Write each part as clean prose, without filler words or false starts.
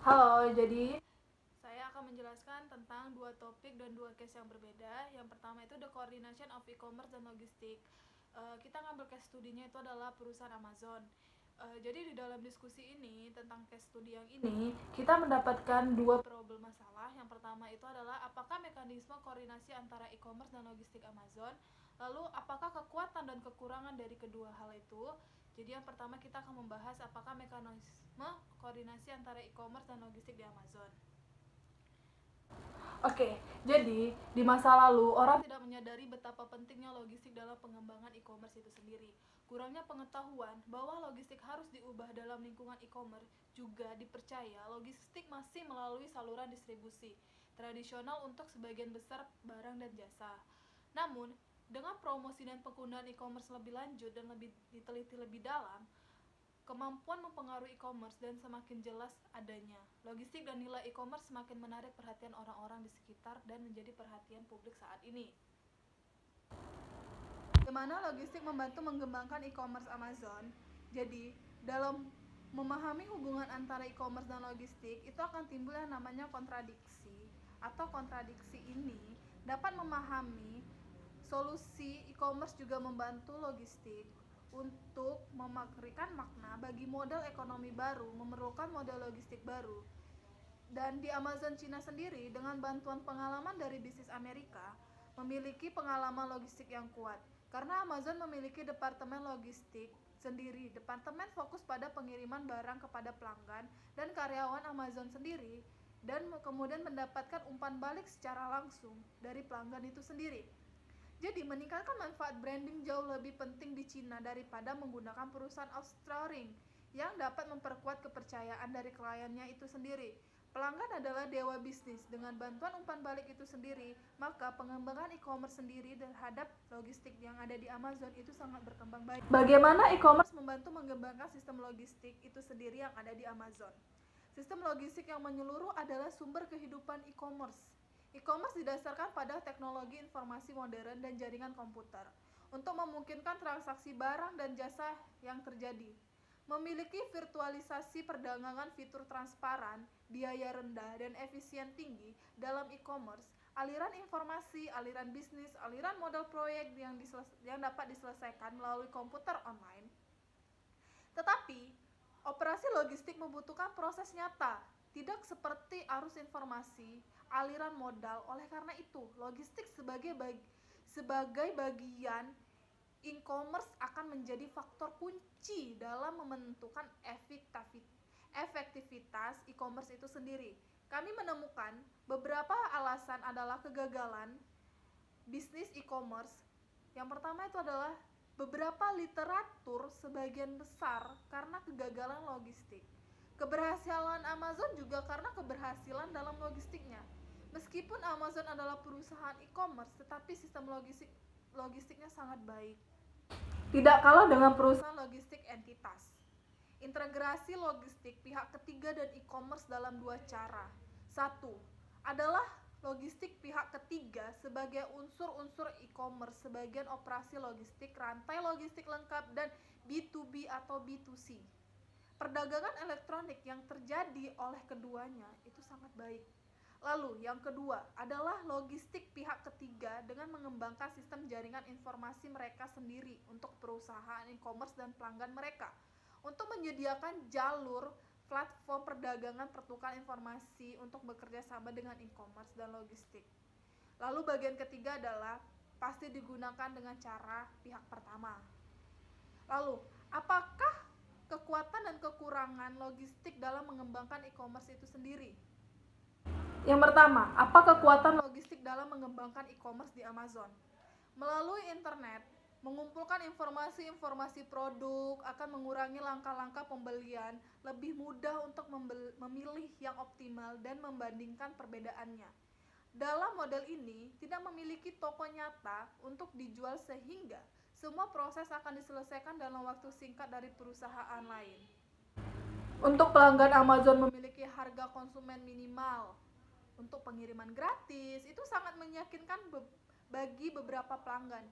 Halo, jadi saya akan menjelaskan tentang dua topik dan dua case yang berbeda. Yang pertama itu the coordination of e-commerce dan logistik. Kita ngambil case studinya itu adalah perusahaan Amazon. Jadi di dalam diskusi ini tentang case studi yang ini, kita mendapatkan dua problem masalah. Yang pertama itu adalah apakah mekanisme koordinasi antara e-commerce dan logistik Amazon. Lalu apakah kekuatan dan kekurangan dari kedua hal itu. Jadi yang pertama kita akan membahas apakah mekanisme koordinasi antara e-commerce dan logistik di Amazon. Oke, jadi di masa lalu orang tidak menyadari betapa pentingnya logistik dalam pengembangan e-commerce itu sendiri. Kurangnya pengetahuan bahwa logistik harus diubah dalam lingkungan e-commerce juga dipercaya logistik masih melalui saluran distribusi tradisional untuk sebagian besar barang dan jasa. Namun, dengan promosi dan penggunaan e-commerce lebih lanjut dan lebih diteliti lebih dalam, kemampuan mempengaruhi e-commerce dan semakin jelas adanya logistik dan nilai e-commerce semakin menarik perhatian orang-orang di sekitar dan menjadi perhatian publik saat ini. Bagaimana logistik membantu mengembangkan e-commerce Amazon? Jadi, dalam memahami hubungan antara e-commerce dan logistik, itu akan timbul yang namanya kontradiksi. Atau kontradiksi ini dapat memahami solusi e-commerce juga membantu logistik untuk memberikan makna bagi model ekonomi baru, memerlukan model logistik baru. Dan di Amazon Cina sendiri, dengan bantuan pengalaman dari bisnis Amerika, memiliki pengalaman logistik yang kuat. Karena Amazon memiliki departemen logistik sendiri, departemen fokus pada pengiriman barang kepada pelanggan dan karyawan Amazon sendiri, dan kemudian mendapatkan umpan balik secara langsung dari pelanggan itu sendiri. Jadi meningkatkan manfaat branding jauh lebih penting di Cina daripada menggunakan perusahaan outsourcing yang dapat memperkuat kepercayaan dari kliennya itu sendiri. Pelanggan adalah dewa bisnis. Dengan bantuan umpan balik itu sendiri, maka pengembangan e-commerce sendiri terhadap logistik yang ada di Amazon itu sangat berkembang baik. Bagaimana e-commerce membantu mengembangkan sistem logistik itu sendiri yang ada di Amazon? Sistem logistik yang menyeluruh adalah sumber kehidupan e-commerce. E-commerce didasarkan pada teknologi informasi modern dan jaringan komputer untuk memungkinkan transaksi barang dan jasa yang terjadi. Memiliki virtualisasi perdagangan, fitur transparan, biaya rendah, dan efisien tinggi dalam e-commerce, aliran informasi, aliran bisnis, aliran modal proyek yang dapat diselesaikan melalui komputer online. Tetapi, operasi logistik membutuhkan proses nyata, tidak seperti arus informasi, aliran modal. Oleh karena itu, logistik sebagai bagian e-commerce akan menjadi faktor kunci dalam menentukan efektivitas e-commerce itu sendiri. Kami menemukan beberapa alasan adalah kegagalan bisnis e-commerce. Yang pertama itu adalah beberapa literatur sebagian besar karena kegagalan logistik. Keberhasilan Amazon juga karena keberhasilan dalam logistiknya. Meskipun Amazon adalah perusahaan e-commerce, tetapi sistem logistiknya sangat baik. Tidak kalah dengan perusahaan logistik entitas. Integrasi logistik pihak ketiga dan e-commerce dalam dua cara. Satu, adalah logistik pihak ketiga sebagai unsur-unsur e-commerce, sebagian operasi logistik, rantai logistik lengkap, dan B2B atau B2C. Perdagangan elektronik yang terjadi oleh keduanya itu sangat baik. Lalu yang kedua adalah logistik pihak ketiga dengan mengembangkan sistem jaringan informasi mereka sendiri untuk perusahaan e-commerce dan pelanggan mereka untuk menyediakan jalur platform perdagangan pertukaran informasi untuk bekerja sama dengan e-commerce dan logistik. Lalu bagian ketiga adalah pasti digunakan dengan cara pihak pertama. Lalu, apakah kekuatan dan kekurangan logistik dalam mengembangkan e-commerce itu sendiri? Yang pertama, apa kekuatan logistik dalam mengembangkan e-commerce di Amazon? Melalui internet, mengumpulkan informasi-informasi produk akan mengurangi langkah-langkah pembelian, lebih mudah untuk memilih yang optimal dan membandingkan perbedaannya. Dalam model ini, tidak memiliki toko nyata untuk dijual sehingga semua proses akan diselesaikan dalam waktu singkat dari perusahaan lain. Untuk pelanggan Amazon memiliki harga konsumen minimal untuk pengiriman gratis, itu sangat meyakinkan bagi beberapa pelanggan.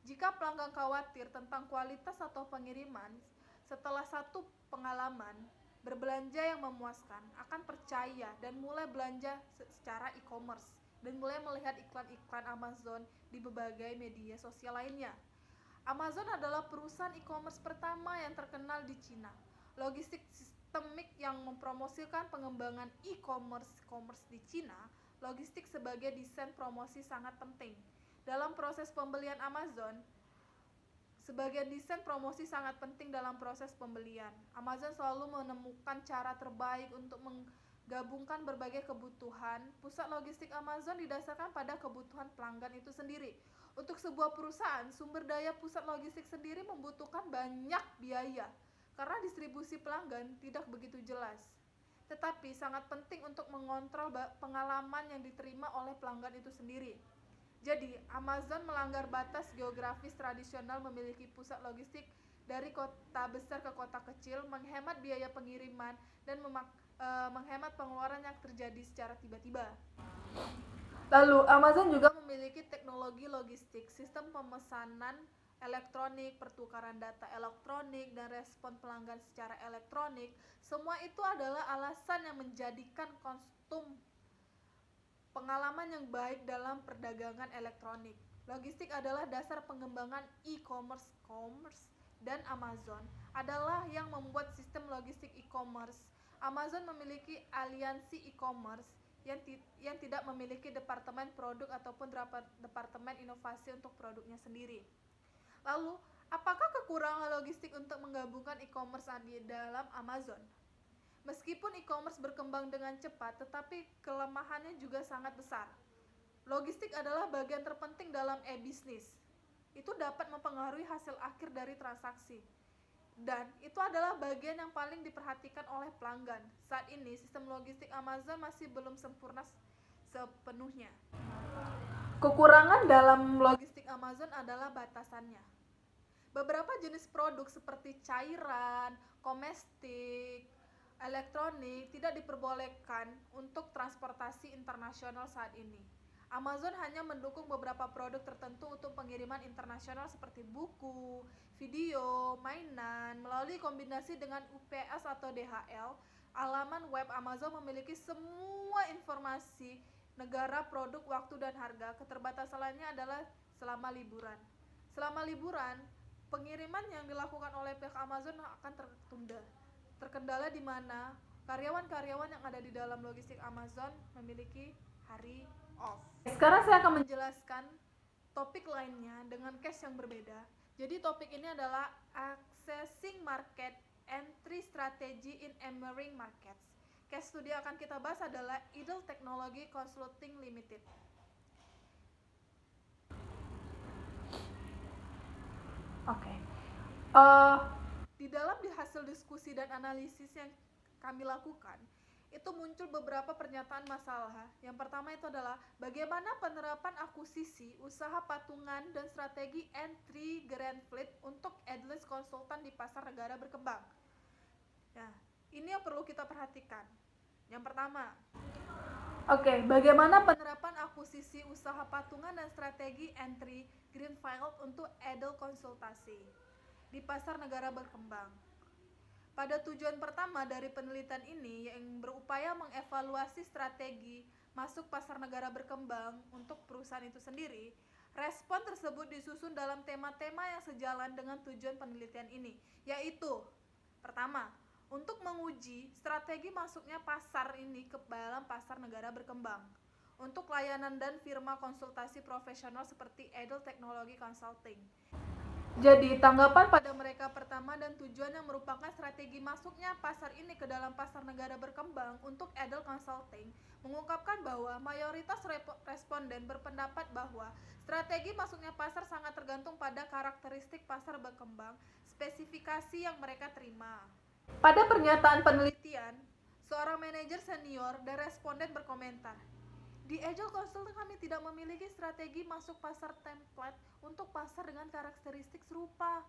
Jika pelanggan khawatir tentang kualitas atau pengiriman, setelah satu pengalaman, berbelanja yang memuaskan, akan percaya dan mulai belanja secara e-commerce dan mulai melihat iklan-iklan Amazon di berbagai media sosial lainnya. Amazon adalah perusahaan e-commerce pertama yang terkenal di Cina. Logistik sistemik yang mempromosikan pengembangan e-commerce di Cina, logistik sebagai desain promosi sangat penting. Dalam proses pembelian Amazon, sebagai desain promosi sangat penting dalam proses pembelian. Amazon selalu menemukan cara terbaik untuk menggabungkan berbagai kebutuhan. Pusat logistik Amazon didasarkan pada kebutuhan pelanggan itu sendiri. Untuk sebuah perusahaan, sumber daya pusat logistik sendiri membutuhkan banyak biaya karena distribusi pelanggan tidak begitu jelas. Tetapi sangat penting untuk mengontrol pengalaman yang diterima oleh pelanggan itu sendiri. Jadi, Amazon melanggar batas geografis tradisional memiliki pusat logistik dari kota besar ke kota kecil, menghemat biaya pengiriman, dan menghemat pengeluaran yang terjadi secara tiba-tiba. Lalu, Amazon juga memiliki teknologi logistik, sistem pemesanan elektronik, pertukaran data elektronik, dan respon pelanggan secara elektronik. Semua itu adalah alasan yang menjadikan kostum pengalaman yang baik dalam perdagangan elektronik. Logistik adalah dasar pengembangan e-commerce, dan Amazon adalah yang membuat sistem logistik e-commerce. Amazon memiliki aliansi e-commerce yang tidak memiliki departemen produk ataupun departemen inovasi untuk produknya sendiri. Lalu, apakah kekurangan logistik untuk menggabungkan e-commerce di dalam Amazon? Meskipun e-commerce berkembang dengan cepat, tetapi kelemahannya juga sangat besar. Logistik adalah bagian terpenting dalam e-bisnis. Itu dapat mempengaruhi hasil akhir dari transaksi. Dan itu adalah bagian yang paling diperhatikan oleh pelanggan. Saat ini, sistem logistik Amazon masih belum sempurna sepenuhnya. Kekurangan dalam logistik Amazon adalah batasannya. Beberapa jenis produk seperti cairan, komestik, elektronik tidak diperbolehkan untuk transportasi internasional saat ini. Amazon hanya mendukung beberapa produk tertentu untuk pengiriman internasional seperti buku, video, mainan, melalui kombinasi dengan UPS atau DHL. Alaman web Amazon memiliki semua informasi negara, produk, waktu, dan harga. Keterbatasannya adalah selama liburan. Selama liburan, pengiriman yang dilakukan oleh pihak Amazon akan tertunda. Terkendala di mana karyawan-karyawan yang ada di dalam logistik Amazon memiliki hari off. Sekarang saya akan menjelaskan topik lainnya dengan case yang berbeda. Jadi topik ini adalah accessing market entry strategy in emerging markets. Case studi akan kita bahas adalah Idle Technology Consulting Limited. Oke. Di dalam hasil diskusi dan analisis yang kami lakukan, itu muncul beberapa pernyataan masalah. Yang pertama itu adalah bagaimana penerapan akuisisi, usaha patungan, dan strategi entry grand fleet untuk headless konsultan di pasar negara berkembang. Nah, ini yang perlu kita perhatikan. Yang pertama, bagaimana penerapan akuisisi, usaha patungan, dan strategi entry greenfield untuk idle konsultasi di pasar negara berkembang. Pada tujuan pertama dari penelitian ini yang berupaya mengevaluasi strategi masuk pasar negara berkembang untuk perusahaan itu sendiri, respon tersebut disusun dalam tema-tema yang sejalan dengan tujuan penelitian ini, yaitu pertama, untuk menguji strategi masuknya pasar ini ke dalam pasar negara berkembang untuk layanan dan firma konsultasi profesional seperti Idle Technology Consulting. Jadi, tanggapan pada mereka pertama dan tujuan yang merupakan strategi masuknya pasar ini ke dalam pasar negara berkembang untuk Idle Consulting mengungkapkan bahwa mayoritas responden berpendapat bahwa strategi masuknya pasar sangat tergantung pada karakteristik pasar berkembang, spesifikasi yang mereka terima. Pada pernyataan penelitian, seorang manajer senior dan responden berkomentar, di Agile Consulting kami tidak memiliki strategi masuk pasar template untuk pasar dengan karakteristik serupa.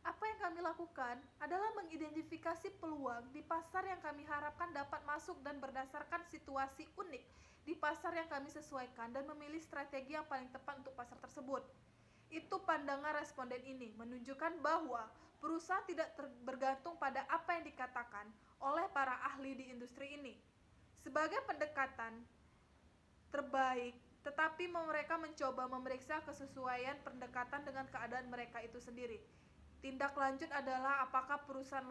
Apa yang kami lakukan adalah mengidentifikasi peluang di pasar yang kami harapkan dapat masuk dan berdasarkan situasi unik di pasar yang kami sesuaikan dan memilih strategi yang paling tepat untuk pasar tersebut. Itu pandangan responden ini menunjukkan bahwa perusahaan tidak bergantung pada apa yang dikatakan oleh para ahli di industri ini sebagai pendekatan terbaik, tetapi mereka mencoba memeriksa kesesuaian pendekatan dengan keadaan mereka itu sendiri. Tindak lanjut adalah apakah perusahaan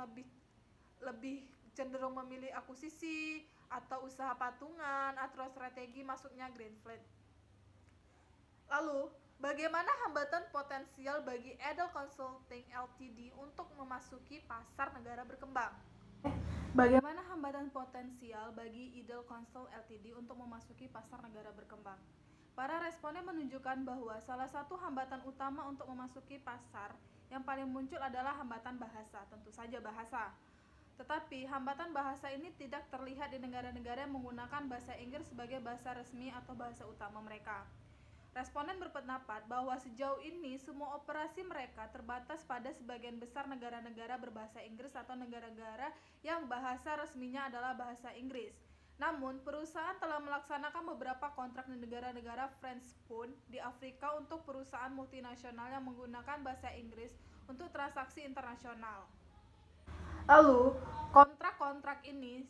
lebih cenderung memilih akuisisi atau usaha patungan atau strategi masuknya greenfield. Lalu, bagaimana hambatan potensial bagi Edel Consulting Ltd untuk memasuki pasar negara berkembang? Bagaimana hambatan potensial bagi Edel Consult Ltd untuk memasuki pasar negara berkembang? Para responden menunjukkan bahwa salah satu hambatan utama untuk memasuki pasar yang paling muncul adalah hambatan bahasa, tentu saja bahasa. Tetapi hambatan bahasa ini tidak terlihat di negara-negara yang menggunakan bahasa Inggris sebagai bahasa resmi atau bahasa utama mereka. Responden berpendapat bahwa sejauh ini semua operasi mereka terbatas pada sebagian besar negara-negara berbahasa Inggris atau negara-negara yang bahasa resminya adalah bahasa Inggris. Namun, perusahaan telah melaksanakan beberapa kontrak di negara-negara Francophone di Afrika untuk perusahaan multinasional yang menggunakan bahasa Inggris untuk transaksi internasional. Lalu, kontrak-kontrak ini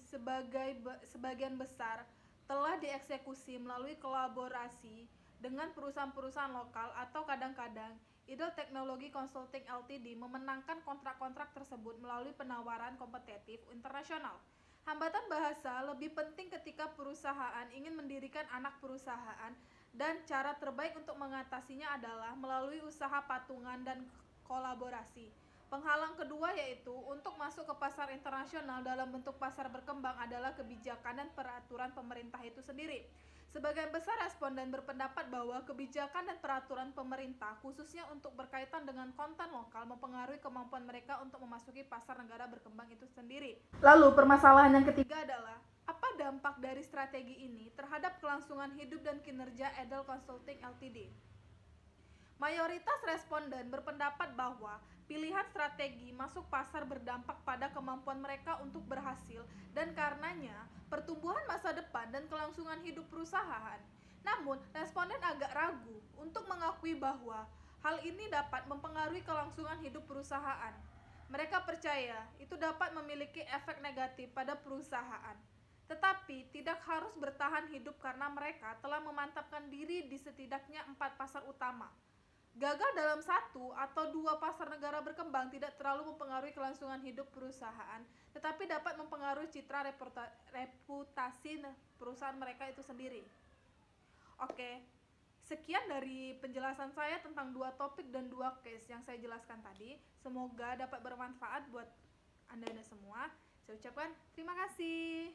sebagian besar telah dieksekusi melalui kolaborasi dengan perusahaan-perusahaan lokal atau kadang-kadang Edel Technology Consulting Ltd memenangkan kontrak-kontrak tersebut melalui penawaran kompetitif internasional. Hambatan bahasa lebih penting ketika perusahaan ingin mendirikan anak perusahaan dan cara terbaik untuk mengatasinya adalah melalui usaha patungan dan kolaborasi. Penghalang kedua yaitu untuk masuk ke pasar internasional dalam bentuk pasar berkembang adalah kebijakan dan peraturan pemerintah itu sendiri. Sebagian besar responden berpendapat bahwa kebijakan dan peraturan pemerintah khususnya untuk berkaitan dengan konten lokal mempengaruhi kemampuan mereka untuk memasuki pasar negara berkembang itu sendiri. Lalu permasalahan yang ketiga adalah apa dampak dari strategi ini terhadap kelangsungan hidup dan kinerja Edel Consulting Ltd. Mayoritas responden berpendapat bahwa pilihan strategi masuk pasar berdampak pada kemampuan mereka untuk berhasil dan karenanya pertumbuhan masa depan dan kelangsungan hidup perusahaan. Namun, responden agak ragu untuk mengakui bahwa hal ini dapat mempengaruhi kelangsungan hidup perusahaan. Mereka percaya itu dapat memiliki efek negatif pada perusahaan, tetapi tidak harus bertahan hidup karena mereka telah memantapkan diri di setidaknya 4 pasar utama. Gagal dalam 1 atau 2 pasar negara berkembang tidak terlalu mempengaruhi kelangsungan hidup perusahaan, tetapi dapat mempengaruhi citra reputasi perusahaan mereka itu sendiri. Oke, sekian dari penjelasan saya tentang 2 topik dan 2 case yang saya jelaskan tadi. Semoga dapat bermanfaat buat Anda semua. Saya ucapkan terima kasih.